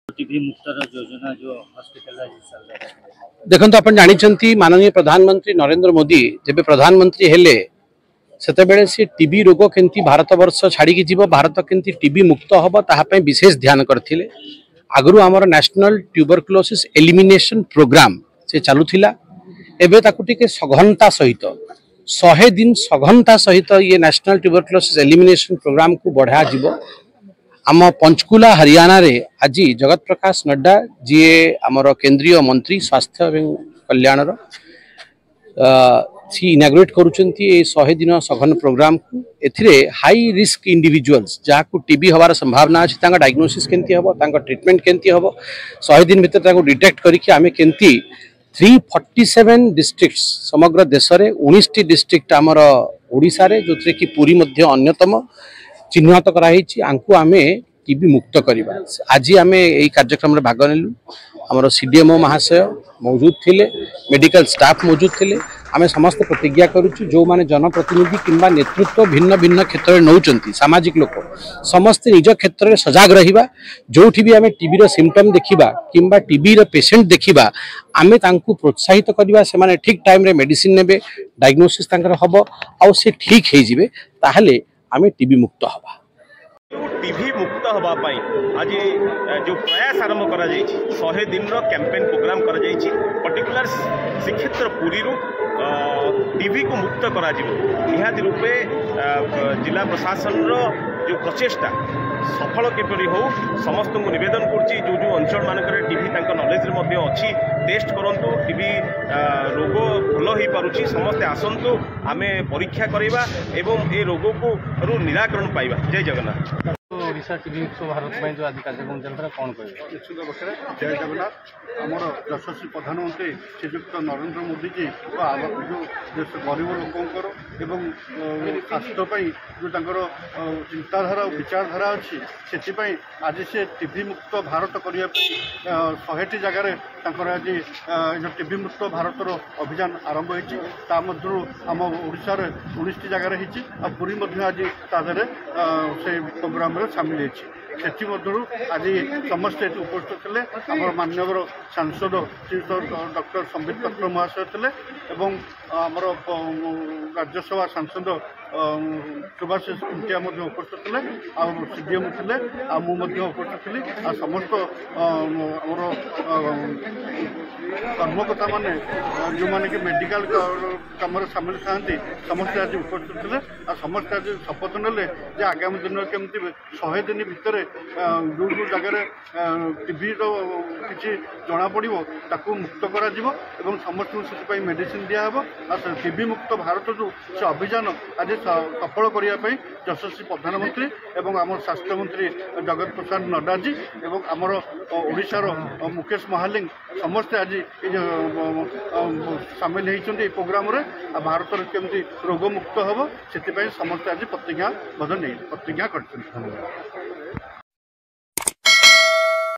TB मुक्तर योजना जो hospitalise चल रहा है। देखो आप जानते माननीय प्रधानमंत्री नरेंद्र मोदी जब प्रधानमंत्री हेले से सी टीबी रोग केमती भारत वर्ष छाड़ी जीव भारत केमती टीबी मुक्त हम ताहाई विशेष ध्यान करते। आगु आमर नेशनल ट्यूबरकुलोसिस एलिमिनेशन प्रोग्राम से चलुला एबे ताकू टिके सघनता सहित 100 दिन सघनता सहित ये नेशनल ट्यूबरकुलोसिस एलिमिनेशन प्रोग्राम को बढ़ा जीव। आम पंचकुला हरियाणा रे आज जगत प्रकाश नड्डा जी आमर केंद्रीय मंत्री स्वास्थ्य एवं कल्याण सी इनाग्रेट करुँचे 100 दिन सघन प्रोग्राम को। एथिरे हाई रिस्क इंडिविजुअल्स जहाँ को टीबी हबार संभावना अच्छी डायग्नोसिस केमती हम ट्रीटमेंट केमती हम 100 दिन भीतर डिटेक्ट करके आम केमती 347 डिस्ट्रिक्ट समग्र देश में 19 डिस्ट्रिक्ट आमर ओडिशा रे जो कि पुरी मध्य अन्यतम चिन्हित कराई आमे टीबी मुक्त करवा। आज आम यही कार्यक्रम में भाग नेलु। आमर सीडीएमओ महाशय मौजूद थिले, मेडिकल स्टाफ मौजूद थिले। आमे समस्त प्रतिज्ञा करुचु जो माने जनप्रतिनिधि किंबा नेतृत्व भिन्न भिन्न क्षेत्र में नौचंती सामाजिक लोक समस्त निज क्षेत्र में सजग रहिबा। जोठी भी आमे टीबी रो सिम्पटम देखिबा किंबा टीबी रो पेशेंट देखिबा आमे तांकु प्रोत्साहित करबा। से माने ठीक टाइम रे मेडिसिन नेबे, डायग्नोसिस तांकर हबो आ से ठीक हे जिवे ताहले आमे टीबी मुक्त हबा। टीबी मुक्त हवापाई आज जो प्रयास आरंभ करा 100 दिन कैंपेन प्रोग्राम करा पर्टिकुलर श्रीक्षेत्र पुरी टीबी को मुक्त करा निहाती रूपे जिला प्रशासन जो प्रचेष्टा सफल किपरि हो समस्त को निवेदन करछि। जो जो अंचल मानक टीबी नॉलेज अच्छी टेस्ट करंतु टीबी रोग भल हो पारुछि समस्ते आसंतु आमे परीक्षा करवा एवं ए रोग को निराकरण पाइबा। जय जगन्नाथ। ओडिशा टीबी मुक्त भारत जो आज कार्यक्रम चल रहा कौन कह निश्चित भाव जय जगन्नाथ। आमर यशस्वी प्रधानमंत्री श्रीजुक्त नरेंद्र मोदी जी जो देश गरीब लोकंर एवं स्वास्थ्यपाई जो चिंताधारा और विचारधारा अच्छी से आज से टीबी मुक्त भारत करने 100 जगार आज जो टीबी मुक्त भारतर अभियान आरंभ होती आम ओडिशार 19 जगार हो पुरी आज से प्रोग्राम सामिल होती। आज समस्ते उपस्थित थे आम माननीय सांसद डॉक्टर संबित पात्र महाशय थे एवं आमर राज्यसभा सांसद सुभाषिष खुंटिया उपस्थित थे सीडीएम थे उपस्थित थी समस्त आमर कर्मकर्ता मैंने जो मैंने कि मेडिकल कम सामिल था समस्ते आज उपस्थित थे समस्ते आज शपथ ने आगामी दिन केमती 100 दिन भितर जो जो जगह टीबी किसी जना पड़ो ताकू मुक्त करा समस्त से मेडिसिन दिहब टीबी मुक्त भारत जो से अभियान आज सफल करने यशस्वी प्रधानमंत्री एवं आम स्वास्थ्य मंत्री जगत प्रकाश नड्डा जी एवं आमर ओडिशार मुकेश महालिंग समस्ते आज सामिल होती प्रोग्राम भारत केमती रोग मुक्त हम से समस्ते आज प्रतिज्ञा कर।